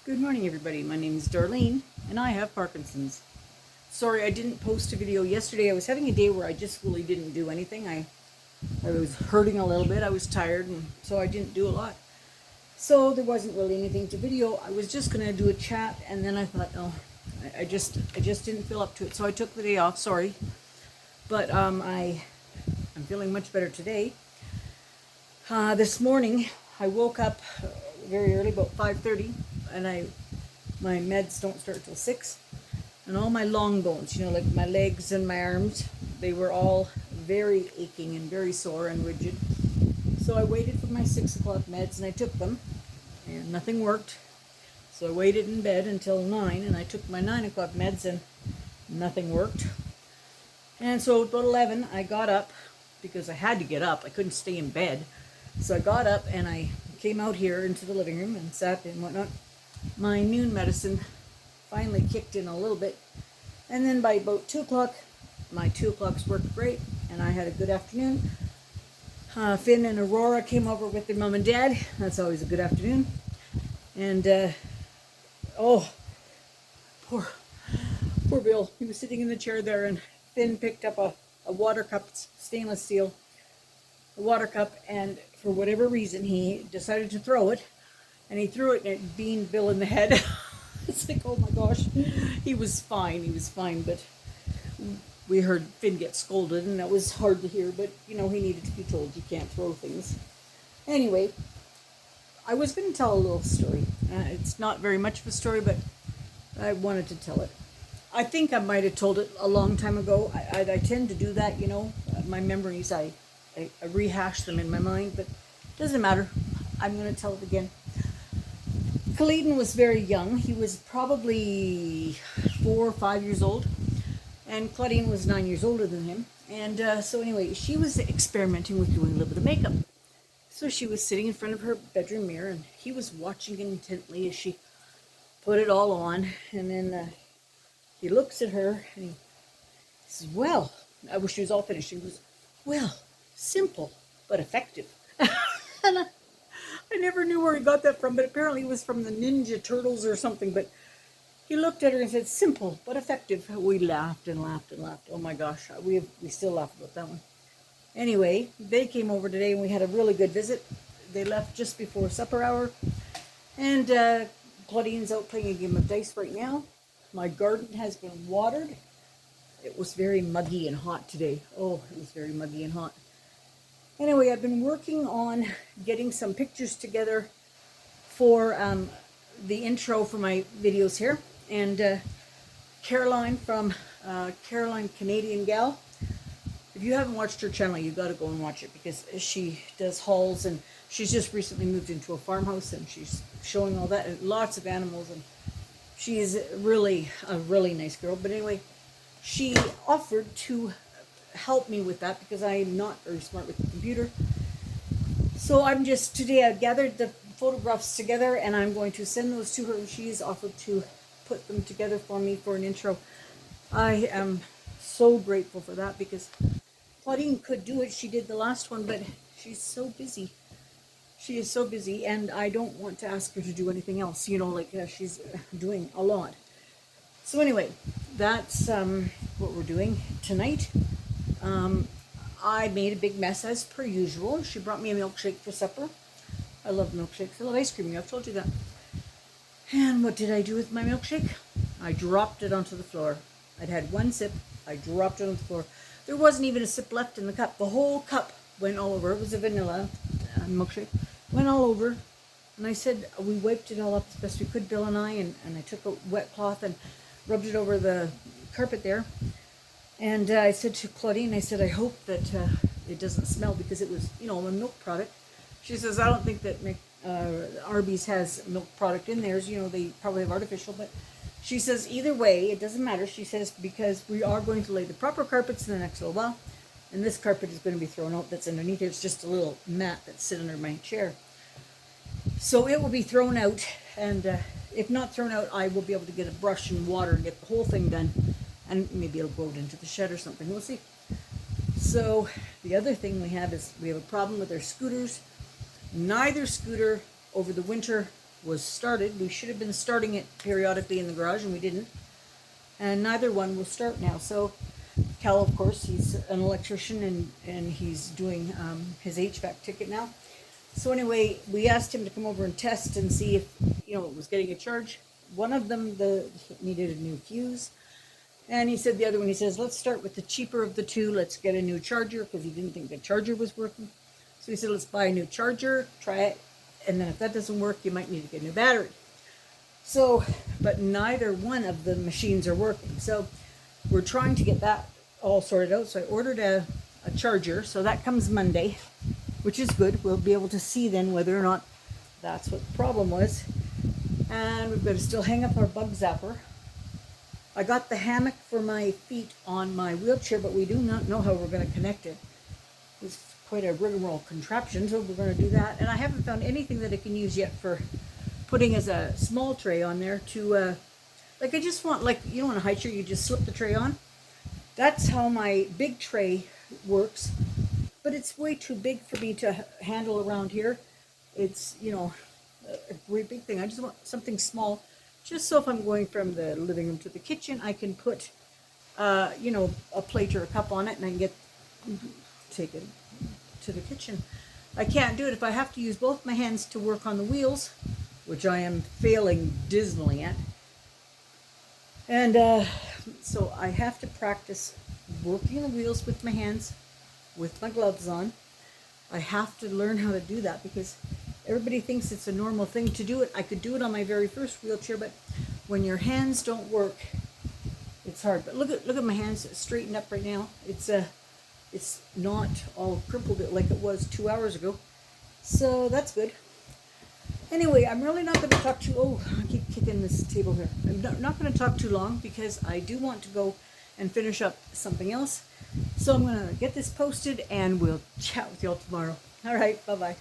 Good morning, everybody. My name is Darlene, and I have Parkinson's. Sorry, I didn't post a video yesterday. I was having a day where I just really didn't do anything. I was hurting a little bit. I was tired, and so I didn't do a lot. So there wasn't really anything to video. I was just gonna do a chat, and then I thought, oh, I just didn't feel up to it. So I took the day off. Sorry, but I'm feeling much better today. This morning I woke up very early, about 5:30, and my meds don't start till 6, and all my long bones, like my legs and my arms, they were all very aching and very sore and rigid. So I waited for my 6 o'clock meds, and I took them, and nothing worked. So I waited in bed until 9, and I took my 9 o'clock meds, and nothing worked. And so about 11, I got up, because I had to get up. I couldn't stay in bed. So I got up, and I came out here into the living room and sat and whatnot. My noon medicine finally kicked in a little bit. And then by about 2 o'clock, my 2 o'clocks worked great, and I had a good afternoon. Finn and Aurora came over with their mom and dad. That's always a good afternoon. And, oh, poor Bill. He was sitting in the chair there, and Finn picked up a water cup, stainless steel, a water cup, and for whatever reason, he decided to throw it. And he threw it, and it beamed Bill in the head. It's like, oh my gosh. He was fine, but we heard Finn get scolded, and that was hard to hear, but, he needed to be told you can't throw things. Anyway, I was going to tell a little story. It's not very much of a story, but I wanted to tell it. I think I might have told it a long time ago. I tend to do that, my memories, I rehash them in my mind, but it doesn't matter. I'm going to tell it again. Khalidin was very young. He was probably 4 or 5 years old, and Claudine was 9 years older than him. And so anyway, she was experimenting with doing a little bit of makeup. So she was sitting in front of her bedroom mirror, and he was watching intently as she put it all on. And then he looks at her, and he says, well, I wish she was all finished. He goes, well, simple, but effective. And I never knew where he got that from, but apparently it was from the Ninja Turtles or something. But he looked at her and said, simple, but effective. We laughed and laughed and laughed. Oh my gosh, we still laugh about that one. Anyway, they came over today, and we had a really good visit. They left just before supper hour. And Claudine's out playing a game of dice right now. My garden has been watered. It was very muggy and hot today. Oh, it was very muggy and hot. Anyway, I've been working on getting some pictures together for the intro for my videos here. And Caroline from Caroline Canadian Gal, if you haven't watched her channel, you've got to go and watch it, because she does hauls, and she's just recently moved into a farmhouse, and she's showing all that, and lots of animals, and she is really a really nice girl. But anyway, she offered to help me with that, because I am not very smart with the computer. So today I've gathered the photographs together, and I'm going to send those to her, and she's offered to put them together for me for an intro. I am so grateful for that, because Claudine could do it. She did the last one, but she's so busy. She is so busy, and I don't want to ask her to do anything else, she's doing a lot. So anyway, that's what we're doing tonight. I made a big mess as per usual. She brought me a milkshake for supper. I love milkshakes. I love ice cream. I've told you that. And what did I do with my milkshake? I dropped it onto the floor. I'd had one sip. I dropped it on the floor. There wasn't even a sip left in the cup. The whole cup went all over. It was a vanilla milkshake. Went all over. And I said, we wiped it all up as best we could, Bill and I, and I took a wet cloth and rubbed it over the carpet there. And I said to Claudine, I said, I hope that it doesn't smell, because it was, a milk product. She says, I don't think that Arby's has milk product in theirs. They probably have artificial. But she says, either way, it doesn't matter. She says, because we are going to lay the proper carpets in the next little while. And this carpet is going to be thrown out that's underneath it. It's just a little mat that's sitting under my chair. So it will be thrown out. And if not thrown out, I will be able to get a brush and water and get the whole thing done. And maybe it'll go out into the shed or something. We'll see. So the other thing we have is we have a problem with our scooters. Neither scooter over the winter was started. We should have been starting it periodically in the garage, and we didn't. And neither one will start now. So Cal, of course, he's an electrician, and he's doing his HVAC ticket now. So anyway, we asked him to come over and test and see if, it was getting a charge. One of them needed a new fuse. And he said the other one, he says, let's start with the cheaper of the two. Let's get a new charger, because he didn't think the charger was working. So he said, let's buy a new charger, try it. And then if that doesn't work, you might need to get a new battery. So, but neither one of the machines are working. So we're trying to get that all sorted out. So I ordered a charger. So that comes Monday, which is good. We'll be able to see then whether or not that's what the problem was. And we've got to still hang up our bug zapper. I got the hammock for my feet on my wheelchair, but we do not know how we're going to connect it. It's quite a rigmarole contraption, so we're going to do that. And I haven't found anything that I can use yet for putting as a small tray on there to, I just want, on a high chair, you just slip the tray on. That's how my big tray works, but it's way too big for me to handle around here. It's, a great big thing. I just want something small, just so if I'm going from the living room to the kitchen, I can put, a plate or a cup on it, and I can take it to the kitchen. I can't do it if I have to use both my hands to work on the wheels, which I am failing dismally at. And so I have to practice working the wheels with my hands, with my gloves on. I have to learn how to do that, because everybody thinks it's a normal thing to do it. I could do it on my very first wheelchair, but when your hands don't work, it's hard. But look at my hands straightened up right now. It's not all crumpled like it was 2 hours ago. So that's good. Anyway, I'm really not going to talk too. Oh, I keep kicking this table here. I'm not going to talk too long, because I do want to go and finish up something else. So I'm going to get this posted, and we'll chat with y'all tomorrow. All right, bye-bye.